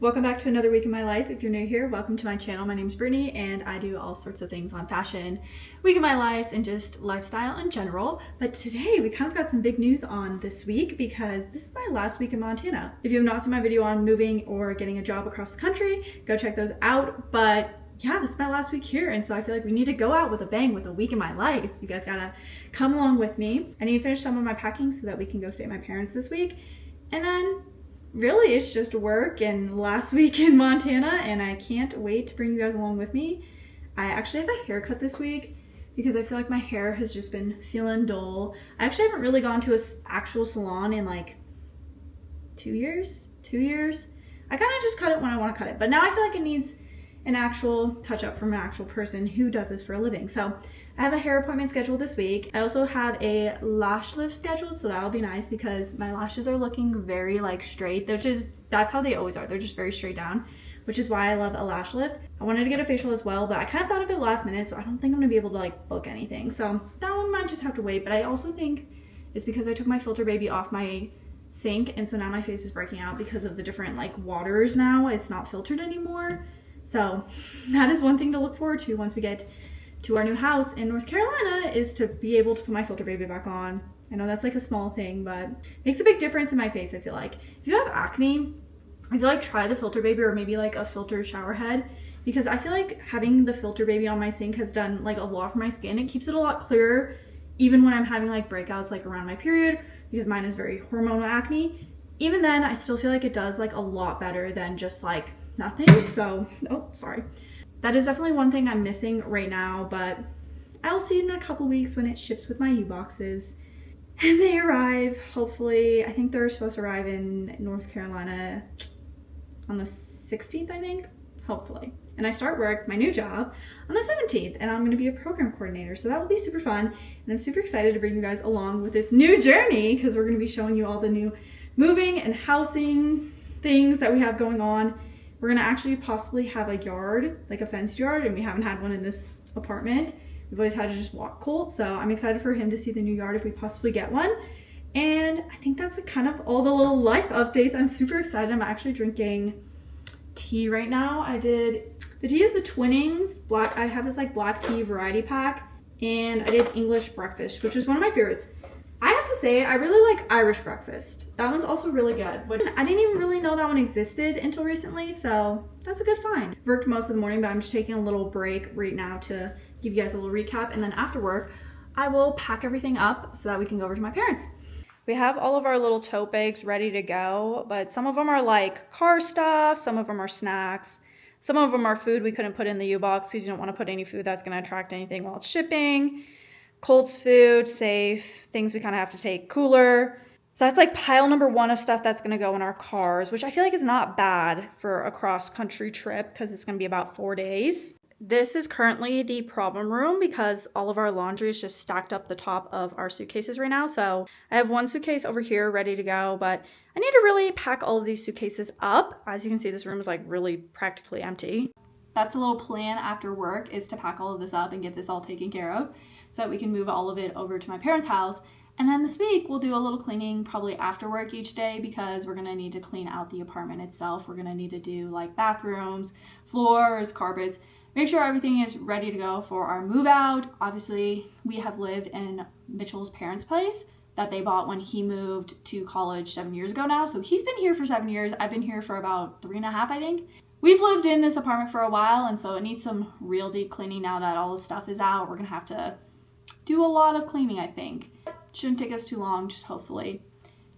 Welcome back to another week in my life. If you're new here, welcome to my channel. My name's Brittany and I do all sorts of things on fashion, week in my lives, and just lifestyle in general. But today we kind of got some big news on this week because this is my last week in Montana. If you have not seen my video on moving or getting a job across the country, go check those out. But yeah, this is my last week here, and so I feel like we need to go out with a bang with a week in my life. You guys gotta come along with me. I need to finish some of my packing so that we can go stay at my parents this week. And then really it's just work and last week in Montana, and I can't wait to bring you guys along with me. I actually have a haircut this week because I feel like my hair has just been feeling dull. I actually haven't really gone to an actual salon in like 2 years. I kind of just cut it when I want to cut it, but now I feel like it needs an actual touch up from an actual person who does this for a living. So I have a hair appointment scheduled this week. I also have a lash lift scheduled, so that'll be nice because my lashes are looking very like straight. That's how they always are. They're just very straight down, which is why I love a lash lift. I wanted to get a facial as well, but I kind of thought of it last minute, so I don't think I'm gonna be able to like book anything. So that one might just have to wait, but I also think it's because I took my filter baby off my sink, and so now my face is breaking out because of the different like waters now. It's not filtered anymore. So that is one thing to look forward to once we get to our new house in North Carolina, is to be able to put my filter baby back on. I know that's like a small thing, but it makes a big difference in my face, I feel like. If you have acne, I feel like try the filter baby or maybe like a filtered shower head, because I feel like having the filter baby on my sink has done like a lot for my skin. It keeps it a lot clearer even when I'm having like breakouts like around my period, because mine is very hormonal acne. Even then, I still feel like it does like a lot better than just like nothing. So, oh, sorry. That is definitely one thing I'm missing right now, but I'll see it in a couple weeks when it ships with my U-boxes. And they arrive, hopefully. I think they're supposed to arrive in North Carolina on the 16th, I think, hopefully. And I start work, my new job, on the 17th, and I'm going to be a program coordinator. So that will be super fun, and I'm super excited to bring you guys along with this new journey, because we're going to be showing you all the new moving and housing things that we have going on. We're gonna actually possibly have a yard, like a fenced yard, and we haven't had one in this apartment. We've always had to just walk Colt, so I'm excited for him to see the new yard if we possibly get one. And I think that's kind of all the little life updates. I'm super excited. I'm actually drinking tea right now. The tea is the Twinnings black. I have this like black tea variety pack, and I did English breakfast, which is one of my favorites. I have to say, I really like Irish breakfast. That one's also really good. But I didn't even really know that one existed until recently, so that's a good find. Worked most of the morning, but I'm just taking a little break right now to give you guys a little recap. And then after work, I will pack everything up so that we can go over to my parents. We have all of our little tote bags ready to go, but some of them are like car stuff, some of them are snacks, some of them are food we couldn't put in the U-box because you don't want to put any food that's going to attract anything while it's shipping. Colt's food, safe, things we kind of have to take, cooler. So that's like pile number one of stuff that's going to go in our cars, which I feel like is not bad for a cross-country trip because it's going to be about 4 days. This is currently the problem room because all of our laundry is just stacked up the top of our suitcases right now. So I have one suitcase over here ready to go, but I need to really pack all of these suitcases up. As you can see, this room is like really practically empty. That's the little plan after work, is to pack all of this up and get this all taken care of so that we can move all of it over to my parents' house. And then this week we'll do a little cleaning probably after work each day, because we're gonna need to clean out the apartment itself. We're gonna need to do like bathrooms, floors, carpets, make sure everything is ready to go for our move out. Obviously, we have lived in Mitchell's parents' place that they bought when he moved to college 7 years ago now. So he's been here for 7 years. I've been here for about 3.5, I think. We've lived in this apartment for a while, and so it needs some real deep cleaning now that all the stuff is out. We're gonna have to do a lot of cleaning, I think. Shouldn't take us too long, just hopefully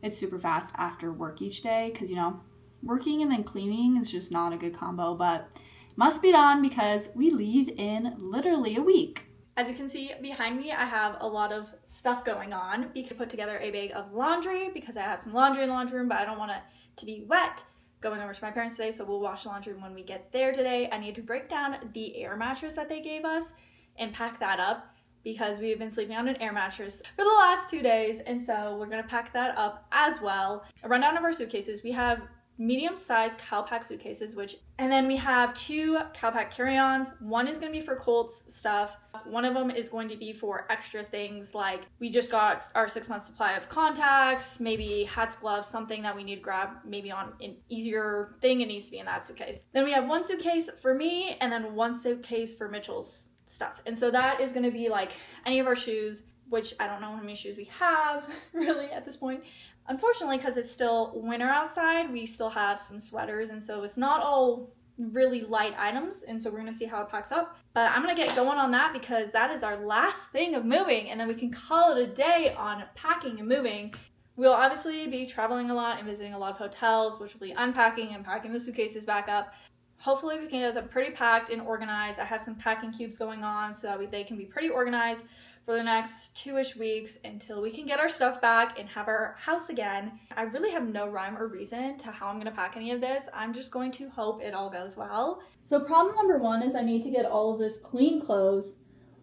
it's super fast after work each day, because you know, working and then cleaning is just not a good combo, but it must be done because we leave in literally a week. As you can see behind me, I have a lot of stuff going on. We can put together a bag of laundry because I have some laundry in the laundry room, but I don't want it to be wet going over to my parents today, so we'll wash the laundry when we get there today. I need to break down the air mattress that they gave us and pack that up because we've been sleeping on an air mattress for the last 2 days, and so we're gonna pack that up as well. A rundown of our suitcases. We have medium-sized CalPack suitcases, and then we have 2 CalPack carry-ons. One is going to be for Colt's stuff. One of them is going to be for extra things, like we just got our 6-month supply of contacts, maybe hats, gloves, something that we need to grab maybe on an easier thing. It needs to be in that suitcase. Then we have 1 suitcase for me, and then 1 suitcase for Mitchell's stuff. And so that is going to be like any of our shoes, which I don't know how many shoes we have really at this point. Unfortunately, because it's still winter outside, we still have some sweaters, and so it's not all really light items, and so we're gonna see how it packs up. But I'm gonna get going on that because that is our last thing of moving, and then we can call it a day on packing and moving. We'll obviously be traveling a lot and visiting a lot of hotels, which will be unpacking and packing the suitcases back up. Hopefully we can get them pretty packed and organized. I have some packing cubes going on so that they can be pretty organized for the next 2-ish weeks until we can get our stuff back and have our house again. I really have no rhyme or reason to how I'm gonna pack any of this. I'm just going to hope it all goes well. So problem number 1 is I need to get all of this clean clothes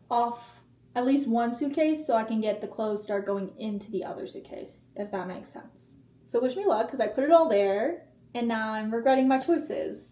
off at least 1 suitcase so I can get the clothes start going into the other suitcase, if that makes sense. So wish me luck, because I put it all there and now I'm regretting my choices.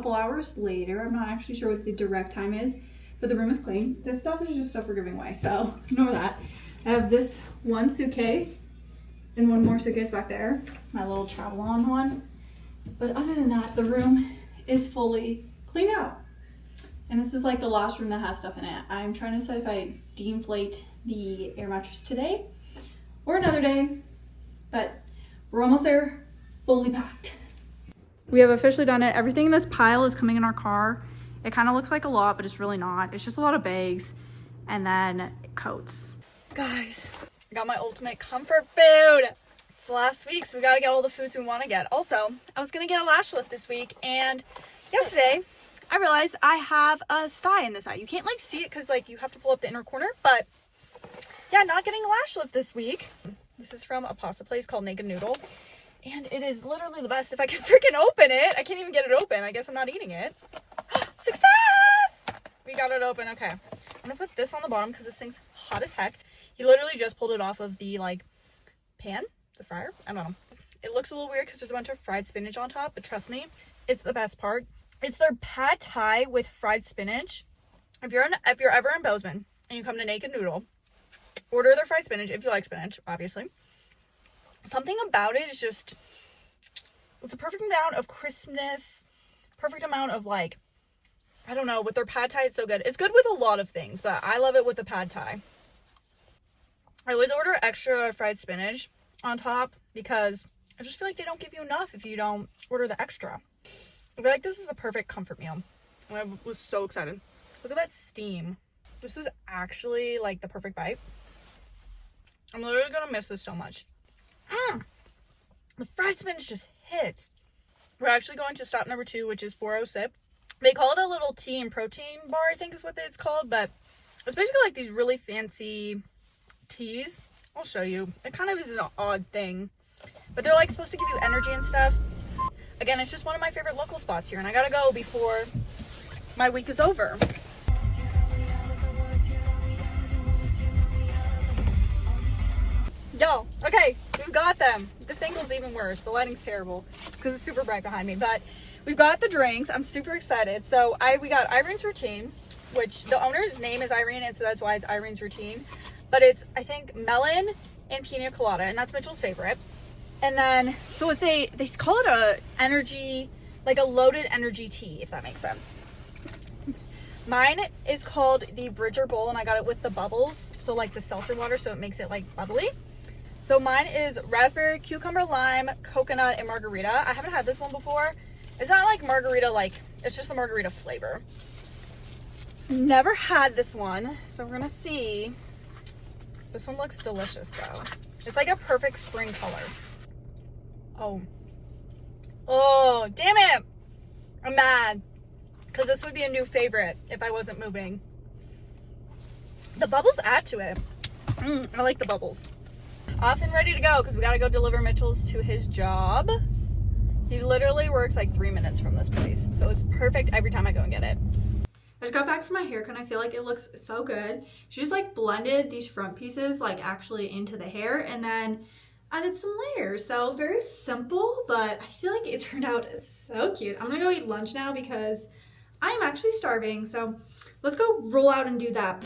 Hours later, I'm not actually sure what the direct time is, but the room is clean. This stuff is just stuff we're giving away, so ignore that. I have this 1 suitcase and 1 more suitcase back there, my little travel on one. But other than that, the room is fully cleaned out. And this is like the last room that has stuff in it. I'm trying to decide if I deflate the air mattress today or another day, but we're almost there, fully packed. We have officially done it. Everything in this pile is coming in our car. It kind of looks like a lot, but it's really not. It's just a lot of bags and then coats. Guys, I got my ultimate comfort food. It's the last week, so we gotta get all the foods we want to get. Also, I was gonna get a lash lift this week, and yesterday I realized I have a sty in this eye. You can't like see it because like you have to pull up the inner corner, but yeah, not getting a lash lift this week. This is from a pasta place called Naked Noodle. And it is literally the best. If I can freaking open it, I can't even get it open. I guess I'm not eating it. Success! We got it open. Okay. I'm gonna put this on the bottom because this thing's hot as heck. He literally just pulled it off of the like pan, the fryer. I don't know. It looks a little weird because there's a bunch of fried spinach on top, but trust me, it's the best part. It's their pad thai with fried spinach. If you're ever in Bozeman and you come to Naked Noodle, order their fried spinach if you like spinach, obviously. Something about it is just, it's a perfect amount of crispness, perfect amount of like, I don't know, with their pad thai, it's so good. It's good with a lot of things, but I love it with the pad thai. I always order extra fried spinach on top because I just feel like they don't give you enough if you don't order the extra. I feel like this is a perfect comfort meal. And I was so excited. Look at that steam. This is actually like the perfect bite. I'm literally gonna miss this so much. The fried spinach just hits. We're actually going to stop number 2, which is 40 Sip. They call it a little tea and protein bar, I think is what it's called, but it's basically like these really fancy teas. I'll show you. It kind of is an odd thing, but they're like supposed to give you energy and stuff. Again, it's just one of my favorite local spots here, and I gotta go before my week is over. Yo, okay, we've got them. This angle's even worse. The lighting's terrible because it's super bright behind me, but we've got the drinks. I'm super excited. So we got Irene's Routine, which the owner's name is Irene, and so that's why it's Irene's Routine. But it's, I think, melon and pina colada, and that's Mitchell's favorite. And then, so they call it a energy, like a loaded energy tea, if that makes sense. Mine is called the Bridger Bowl, and I got it with the bubbles, so like the seltzer water, so it makes it like bubbly. So mine is raspberry, cucumber, lime, coconut, and margarita. I haven't had this one before. It's not like margarita, like, it's just a margarita flavor. Never had this one, so we're gonna see. This one looks delicious though. It's like a perfect spring color. Oh, Oh, damn it. I'm mad. Because this would be a new favorite if I wasn't moving. The bubbles add to it. I like the bubbles. Off and ready to go because we got to go deliver Mitchell's to his job. He literally works like 3 minutes from this place. So it's perfect every time I go and get it. I just got back from my haircut and I feel like it looks so good. She just like blended these front pieces like actually into the hair and then added some layers. So very simple, but I feel like it turned out so cute. I'm gonna go eat lunch now because I'm actually starving. So let's go roll out and do that.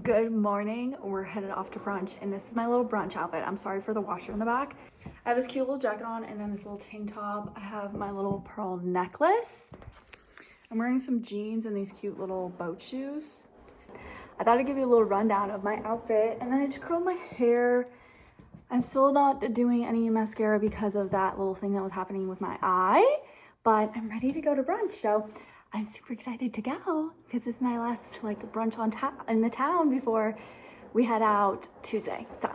Good morning. We're headed off to brunch and this is my little brunch outfit. I'm sorry for the washer in the back. I have this cute little jacket on and then this little tank top. I have my little pearl necklace. I'm wearing some jeans and these cute little boat shoes. I thought I'd give you a little rundown of my outfit and then I just curled my hair. I'm still not doing any mascara because of that little thing that was happening with my eye, but I'm ready to go to brunch. So I'm super excited to go because this is my last like brunch in the town before we head out Tuesday. So